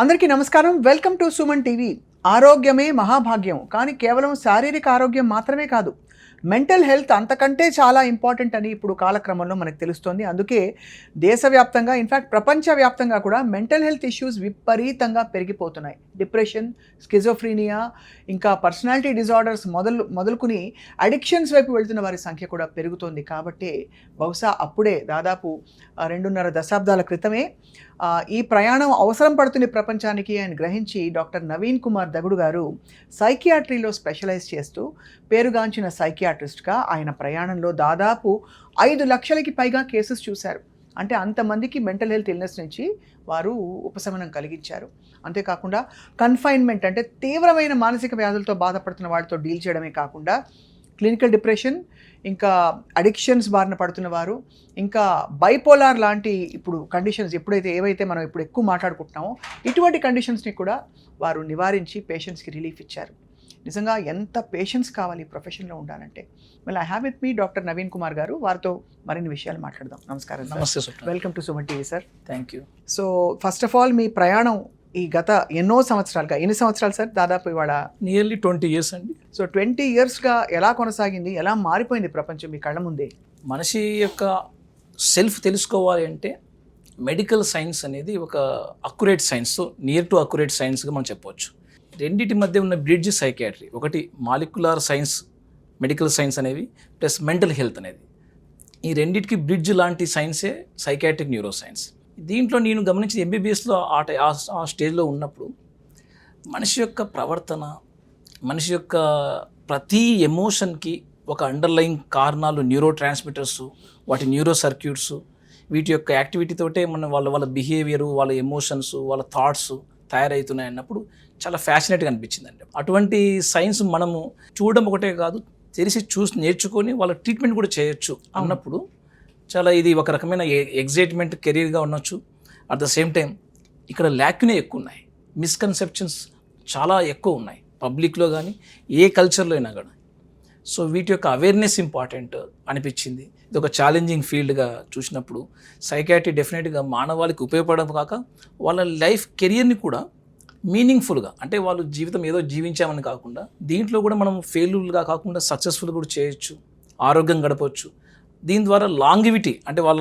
అందరికీ నమస్కారం. Welcome to Suman TV. ఆరోగ్యమే మహాభాగ్యం, కానీ కేవలం శారీరక ఆరోగ్యం మాత్రమే కాదు, మెంటల్ హెల్త్ అంతకంటే చాలా ఇంపార్టెంట్ అని ఇప్పుడు కాలక్రమంలో మనకు తెలుస్తోంది. అందుకే దేశవ్యాప్తంగా, ఇన్ఫ్యాక్ట్ ప్రపంచవ్యాప్తంగా కూడా మెంటల్ హెల్త్ ఇష్యూస్ విపరీతంగా పెరిగిపోతున్నాయి. డిప్రెషన్, స్కిజోఫ్రీనియా, ఇంకా పర్సనాలిటీ డిజార్డర్స్ మొదలుకుని అడిక్షన్స్ వైపు వెళ్తున్న వారి సంఖ్య కూడా పెరుగుతోంది. కాబట్టి బహుశా అప్పుడే దాదాపు 2.5 దశాబ్దాల క్రితమే ఈ ప్రయాణం అవసరం పడుతున్న ప్రపంచానికి ఆయన గ్రహించి డాక్టర్ నవీన్ కుమార్ దగుడు గారు సైకియాట్రీలో స్పెషలైజ్ చేస్తూ పేరుగాంచిన సైకియాట్రిస్ట్గా ఆయన ప్రయాణంలో దాదాపు 5 లక్షలకి పైగా కేసెస్ చూశారు. అంటే అంతమందికి మెంటల్ హెల్త్ ఇల్నెస్ నుంచి వారు ఉపశమనం కలిగించారు. అంతేకాకుండా కన్ఫైన్మెంట్ అంటే తీవ్రమైన మానసిక వ్యాధులతో బాధపడుతున్న వాళ్ళతో డీల్ చేయడమే కాకుండా క్లినికల్ డిప్రెషన్, ఇంకా అడిక్షన్స్ బారిన పడుతున్న వారు, ఇంకా బైపోలార్ లాంటి ఇప్పుడు కండిషన్స్ ఏవైతే మనం ఇప్పుడు ఎక్కువ మాట్లాడుకుంటున్నామో ఇటువంటి కండిషన్స్ని కూడా వారు నివారించి పేషెంట్స్కి రిలీఫ్ ఇచ్చారు. నిజంగా ఎంత పేషెన్స్ కావాలి ఈ ప్రొఫెషన్లో ఉండాలంటే. Well, I have with me doctor Naveen Kumar గారు. వారితో మరిన్ని విషయాలు మాట్లాడదాం. నమస్కారం. నమస్తే sir. Welcome to Suman TV sir. Thank you. So first of all, మీ ప్రయాణం ఈ గత ఎన్నో సంవత్సరాలుగా, ఎన్ని సంవత్సరాలు సార్? దాదాపు ఇవాళ నియర్లీ 20 years అండి. సో 20 yearsగా ఎలా కొనసాగింది, ఎలా మారిపోయింది ప్రపంచం మీ కళ్ళ ముందే? మనిషి యొక్క సెల్ఫ్ తెలుసుకోవాలి అంటే మెడికల్ సైన్స్ అనేది ఒక accurate science, near to accurate సైన్స్గా మనం చెప్పవచ్చు. రెండింటి మధ్య ఉన్న బ్రిడ్జ్ సైకియాట్రీ. ఒకటి మాలిక్యులర్ సైన్స్, మెడికల్ సైన్స్ అనేవి, ప్లస్ మెంటల్ హెల్త్ అనేది. ఈ రెండింటికి బ్రిడ్జ్ లాంటి సైన్సే సైకియాట్రిక్ న్యూరో సైన్స్. దీంట్లో నేను గమనించిన ఎంబీబీఎస్లో ఆ స్టేజ్లో ఉన్నప్పుడు మనిషి యొక్క ప్రవర్తన, మనిషి యొక్క ప్రతి ఎమోషన్కి ఒక అండర్లయింగ్ కారణాలు, న్యూరో ట్రాన్స్మిటర్స్, వాటి న్యూరో సర్క్యూట్స్, వీటి యొక్క యాక్టివిటీతోటే మన వాళ్ళ బిహేవియరు, వాళ్ళ ఎమోషన్స్, వాళ్ళ థాట్స్ తయారవుతున్నాయి అన్నప్పుడు చాలా ఫ్యాసినేట్గా అనిపించిందండి. అటువంటి సైన్స్ మనము చూడడం ఒకటే కాదు, చూసి నేర్చుకొని వాళ్ళ ట్రీట్మెంట్ కూడా చేయొచ్చు అన్నప్పుడు చాలా ఇది ఒక రకమైన ఎగ్జైట్మెంట్ కెరీర్గా ఉండొచ్చు. అట్ ద సేమ్ టైం ఇక్కడ ల్యాక్నే ఎక్కువ ఉన్నాయి, మిస్కన్సెప్షన్స్ చాలా ఎక్కువ ఉన్నాయి పబ్లిక్లో కానీ ఏ కల్చర్లో అయినా కూడా. సో వీటి యొక్క అవేర్నెస్ ఇంపార్టెంట్ అనిపించింది. ఇది ఒక ఛాలెంజింగ్ ఫీల్డ్గా చూసినప్పుడు సైకియాట్రీ డెఫినెట్గా మానవాళికి ఉపయోగపడడం కాక వాళ్ళ లైఫ్ కెరియర్ని కూడా మీనింగ్ఫుల్గా, అంటే వాళ్ళు జీవితం ఏదో జీవించామని కాకుండా దీంట్లో కూడా మనం ఫెయిల్యూర్గా కాకుండా సక్సెస్ఫుల్ కూడా చేయొచ్చు, ఆరోగ్యం గడపవచ్చు. దీని ద్వారా లాంగివిటీ, అంటే వాళ్ళ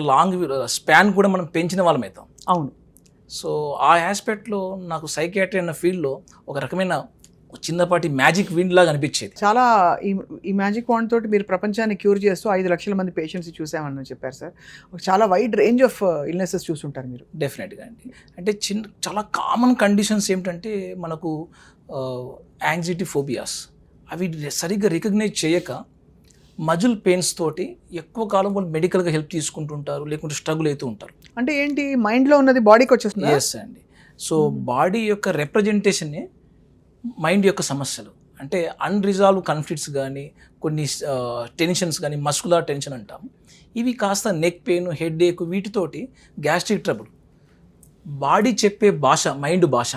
స్పాన్ కూడా మనం పెంచిన వాళ్ళం అవుతాం. అవును. సో ఆ ఆస్పెక్ట్లో నాకు సైకియాట్రీ అన్న ఫీల్డ్లో ఒక రకమైన చిన్నపాటి మ్యాజిక్ విండ్ లాగా అనిపించేది. చాలా ఈ మ్యాజిక్ వాండ్ తోటి మీరు ప్రపంచాన్ని క్యూర్ చేస్తూ 5 లక్షల మంది పేషెంట్స్ చూసామని చెప్పారు సార్. చాలా వైడ్ రేంజ్ ఆఫ్ ఇల్నెసెస్ చూస్తుంటారు మీరు. డెఫినెట్గా అండి. అంటే చాలా కామన్ కండిషన్స్ ఏమిటంటే మనకు యాంగ్జైటీ, ఫోబియాస్, అవి సరిగ్గా రికగ్నైజ్ చేయక మజిల్ పెయిన్స్ తోటి ఎక్కువ కాలం వాళ్ళు మెడికల్గా హెల్ప్ తీసుకుంటుంటారు, లేకుంటే స్ట్రగుల్ అవుతూ ఉంటారు. అంటే ఏంటి, మైండ్లో ఉన్నది బాడీకి వచ్చేస్తుంది? ఎస్ అండి. సో బాడీ యొక్క రిప్రజెంటేషన్నే మైండ్ యొక్క సమస్యలు. అంటే అన్రిజాల్వ్ కాన్ఫ్లిక్ట్స్ కానీ, కొన్ని టెన్షన్స్ కానీ, మస్కులర్ టెన్షన్ అంటాం, ఇవి కాస్త నెక్ పెయిన్, హెడ్ ఏక్, వీటితోటి గ్యాస్ట్రిక్ ట్రబుల్. బాడీ చెప్పే భాష మైండ్ భాష.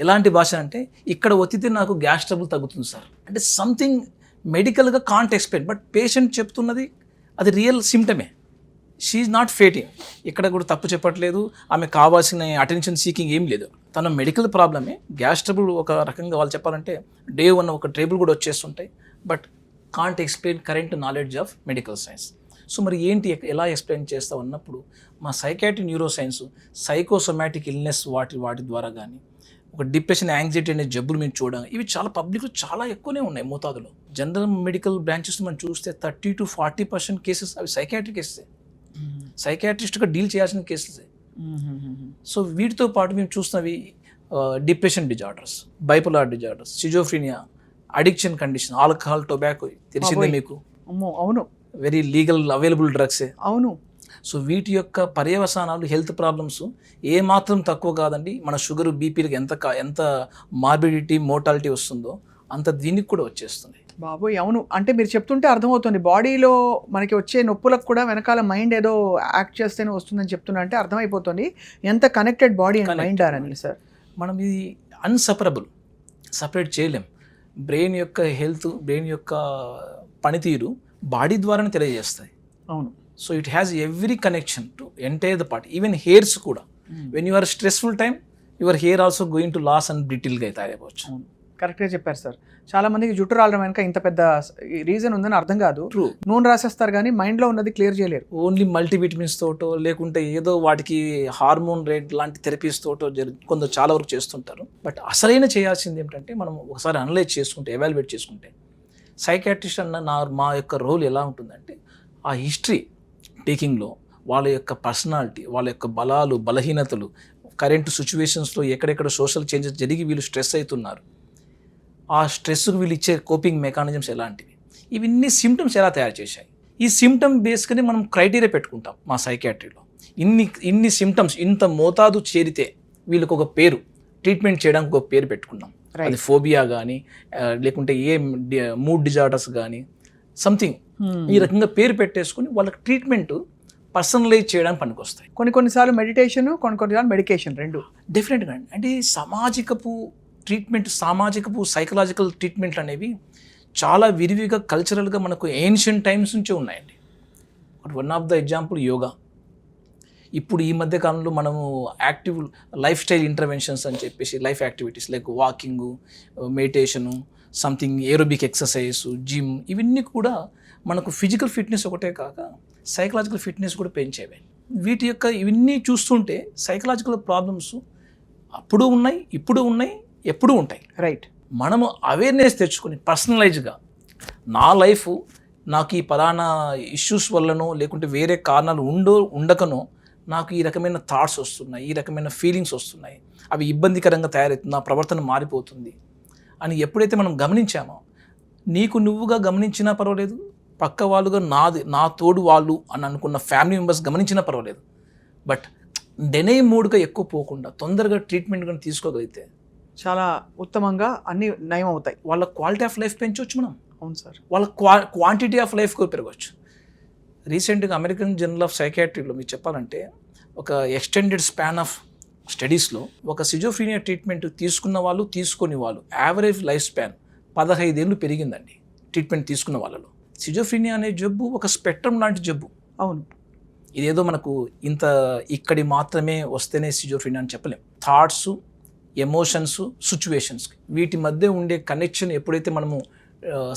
ఎలాంటి భాష అంటే, ఇక్కడ ఒత్తితే నాకు గ్యాస్ ట్రబుల్ తగ్గుతుంది సార్ అంటే సంథింగ్ మెడికల్గా కాంట్ ఎక్స్ప్లెయిన్, బట్ పేషెంట్ చెప్తున్నది అది రియల్ సిమ్టమే. She's not faking. ఇక్కడ కూడా తప్పు చెప్పట్లేదు, ఆమె కావాల్సిన అటెన్షన్ సీకింగ్ ఏం లేదు. తన మెడికల్ ప్రాబ్లమే. గ్యాస్ ట్రబుల్ ఒక రకంగా వాళ్ళు చెప్పాలంటే డే 1 ఒక ట్రబుల్ కూడా వచ్చేస్తుంటాయి, but can't explain current knowledge of medical science. So మరి ఏంటి, ఎలా ఎక్స్ప్లెయిన్ చేస్తాం అన్నప్పుడు మా psychiatric neuro science psychosomatic illness వాటి ద్వారా కానీ, ఒక డిప్రెషన్, యాంగ్జైటీ అనే జబ్బులు మేము చూడడం, ఇవి చాలా పబ్లిక్లో చాలా ఎక్కువనే ఉన్నాయి మోతాదులో. జనరల్ మెడికల్ బ్రాంచెస్ మనం చూస్తే 30 to 40% కేసెస్ అవి సైకియాట్రిక్ కేసెస్, సైకియాట్రిస్ట్గా డీల్ చేయాల్సిన కేసెస్. సో వీటితో పాటు మేము చూస్తున్నవి depression disorders, bipolar disorders, schizophrenia, addiction condition, alcohol, tobacco తెలిసిందే మీకు. అవును. వెరీ లీగల్ అవైలబుల్ డ్రగ్సే. అవును. సో వీటి యొక్క పర్యవసానాలు, హెల్త్ ప్రాబ్లమ్స్ ఏమాత్రం తక్కువ కాదండి. మన షుగర్, బీపీలకు ఎంత మార్బిడిటీ, మోర్టాలిటీ వస్తుందో అంత దీనికి కూడా వచ్చేస్తుంది. బాబోయ్, అవును. అంటే మీరు చెప్తుంటే అర్థమవుతుంది, బాడీలో మనకి వచ్చే నొప్పులకు కూడా వెనకాల మైండ్ ఏదో యాక్ట్ చేస్తేనే వస్తుందని చెప్తున్నా అంటే అర్థమైపోతుంది ఎంత కనెక్టెడ్ బాడీ అండ్ మైండ్ అని సార్. మనం ఇది సపరేట్ చేయలేం. బ్రెయిన్ యొక్క హెల్త్, బ్రెయిన్ యొక్క పనితీరు బాడీ ద్వారానే తెలియజేస్తాయి. అవును. So it has every connection to entire the part, even hairs కూడా. When you are stressful time your hair also going to loss and బ్రిటిల్గా తయారైపోవచ్చు. కరెక్ట్గా చెప్పారు సార్. చాలా మందికి జుట్టు రావడం వెనక ఇంత పెద్ద రీజన్ ఉందని అర్థం కాదు. ట్రూ. నూనె రాసేస్తారు కానీ మైండ్లో ఉన్నది క్లియర్ చేయలేరు. ఓన్లీ మల్టీవిటమిన్స్ తోటో లేకుంటే ఏదో వాటికి హార్మోన్ రేట్ లాంటి థెరపీస్ తోటో కొందరు చాలా వరకు చేస్తుంటారు. బట్ అసలైన చేయాల్సింది ఏమిటంటే మనం ఒకసారి అనలైజ్ చేసుకుంటే, ఎవాల్యుయేట్ చేసుకుంటే, సైకాట్రిస్ట్ అన్న మా యొక్క రోల్ ఎలా ఉంటుందంటే ఆ హిస్టరీ టేకింగ్లో వాళ్ళ యొక్క పర్సనాలిటీ, వాళ్ళ యొక్క బలాలు బలహీనతలు, కరెంట్ సిచ్యువేషన్స్లో ఎక్కడెక్కడ సోషల్ చేంజెస్ జరిగి వీళ్ళు స్ట్రెస్ అవుతున్నారు, ఆ స్ట్రెస్కు వీళ్ళు ఇచ్చే కోపింగ్ మెకానిజమ్స్ ఎలాంటివి, ఇవన్నీ సిమ్టమ్స్ ఎలా తయారు చేశాయి. ఈ సిమ్టమ్ బేస్గానే మనం క్రైటీరియా పెట్టుకుంటాం మా సైకాట్రీలో. ఇన్ని సిమ్టమ్స్ ఇంత మోతాదు చేరితే వీళ్ళకి ఒక పేరు, ట్రీట్మెంట్ చేయడానికి ఒక పేరు పెట్టుకున్నాం. అది ఫోబియా కానీ లేకుంటే ఏ మూడ్ డిజార్డర్స్ కానీ సంథింగ్ ఈ రకంగా పేరు పెట్టేసుకుని వాళ్ళకి ట్రీట్మెంట్ పర్సనలైజ్ చేయడానికి పనికొస్తాయి. కొన్నిసార్లు మెడిటేషన్, కొన్నిసార్లు మెడికేషన్, రెండు డెఫినెట్గా అండి. అంటే సామాజికపు ట్రీట్మెంట్, సామాజికపు సైకలాజికల్ ట్రీట్మెంట్లు అనేవి చాలా విరివిగా కల్చరల్గా మనకు ఏన్షియంట్ టైమ్స్ నుంచే ఉన్నాయండి. One of the example yoga. ఇప్పుడు ఈ మధ్య కాలంలో మనము యాక్టివ్ లైఫ్ స్టైల్ ఇంటర్వెన్షన్స్ అని చెప్పేసి life activities like walking, meditation, something aerobic exercise, gym, ఇవన్నీ కూడా మనకు ఫిజికల్ ఫిట్నెస్ ఒకటే కాక సైకలాజికల్ ఫిట్నెస్ కూడా పెంచేవి. వీటి యొక్క ఇవన్నీ చూస్తుంటే సైకలాజికల్ ప్రాబ్లమ్స్ అప్పుడు ఉన్నాయి, ఇప్పుడు ఉన్నాయి, ఎప్పుడూ ఉంటాయి. రైట్. మనము అవేర్నెస్ తెచ్చుకొని పర్సనలైజ్గా నా లైఫ్ నాకు ఈ పలానా ఇష్యూస్ వల్లనో లేకుంటే వేరే కారణాలు ఉండకనో నాకు ఈ రకమైన థాట్స్ వస్తున్నాయి, ఈ రకమైన ఫీలింగ్స్ వస్తున్నాయి, అవి ఇబ్బందికరంగా తయారవుతుంది, నా ప్రవర్తన మారిపోతుంది అని ఎప్పుడైతే మనం గమనించామో, నీకు నువ్వుగా గమనించినా పర్వాలేదు, పక్క వాళ్ళుగా నా తోడు వాళ్ళు అని అనుకున్న ఫ్యామిలీ మెంబర్స్ గమనించినా పర్వాలేదు, బట్ డెనే మూడ్గా ఎక్కువ పోకుండా తొందరగా ట్రీట్మెంట్ కానీ తీసుకోగలిగితే చాలా ఉత్తమంగా అన్ని నయం అవుతాయి. వాళ్ళ క్వాలిటీ ఆఫ్ లైఫ్ పెంచవచ్చు మనం. అవును సార్. వాళ్ళ క్వాంటిటీ ఆఫ్ లైఫ్ కూడా పెరగవచ్చు. రీసెంట్గా అమెరికన్ జర్నల్ ఆఫ్ సైకాట్రీలో మీకు చెప్పాలంటే ఒక ఎక్స్టెండెడ్ స్పాన్ ఆఫ్ స్టడీస్లో ఒక సిజోఫ్రీనియా ట్రీట్మెంట్ తీసుకున్న వాళ్ళు, తీసుకొని వాళ్ళు యావరేజ్ లైఫ్ స్పాన్ 15 ఏళ్ళు పెరిగిందండి ట్రీట్మెంట్ తీసుకున్న వాళ్ళలో. సిజోఫ్రీనియా అనే జబ్బు ఒక స్పెక్ట్రమ్ లాంటి జబ్బు. అవును. ఇదేదో మనకు ఇక్కడి మాత్రమే వస్తేనే సిజోఫ్రీనియా అని చెప్పలేం. థాట్స్, ఎమోషన్స్, సిచ్యువేషన్స్, వీటి మధ్య ఉండే కనెక్షన్ ఎప్పుడైతే మనము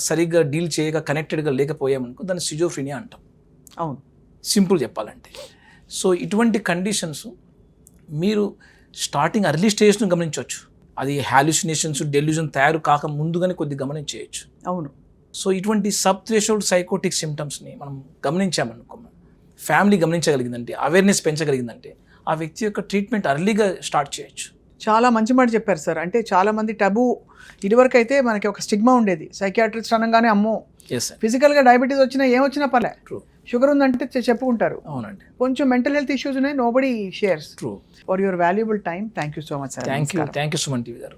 సరిగ్గా డీల్ చేయగా కనెక్టెడ్గా లేకపోయామనుకో దాన్ని సిజోఫ్రీనియా అంటాం. అవును, సింపుల్ చెప్పాలంటే. సో ఇటువంటి కండిషన్స్ మీరు స్టార్టింగ్ అర్లీ స్టేజ్ను గమనించవచ్చు. అది హాలుసినేషన్స్, డెల్యూజన్ తయారు కాక ముందుగానే కొద్దిగా గమనించేయచ్చు. అవును. సో ఇటువంటి సబ్ థ్రెషోల్డ్ సైకోటిక్ సిమ్టమ్స్ని మనం గమనించామనుకో, ఫ్యామిలీ గమనించగలిగిందంటే, అవేర్నెస్ పెంచగలిగిందంటే ఆ వ్యక్తి యొక్క ట్రీట్మెంట్ అర్లీగా స్టార్ట్ చేయొచ్చు. చాలా మంచి మాట చెప్పారు సార్. అంటే చాలా మంది టబు, ఇదివరకు అయితే మనకి ఒక స్టిగ్మా ఉండేది, సైకియాట్రిస్ట్ అనగానే అమ్మో, ఫిజికల్గా డయాబెటీస్ వచ్చినా ఏమొచ్చినా పర్లే, షుగర్ ఉందంటే చెప్పుకుంటారు. అవునండి. కొంచెం మెంటల్ హెల్త్ ఇష్యూస్ ఉన్నాయి, nobody shares. True. For your valuable time, thank you so much sir. Thank you Suman TV గారు.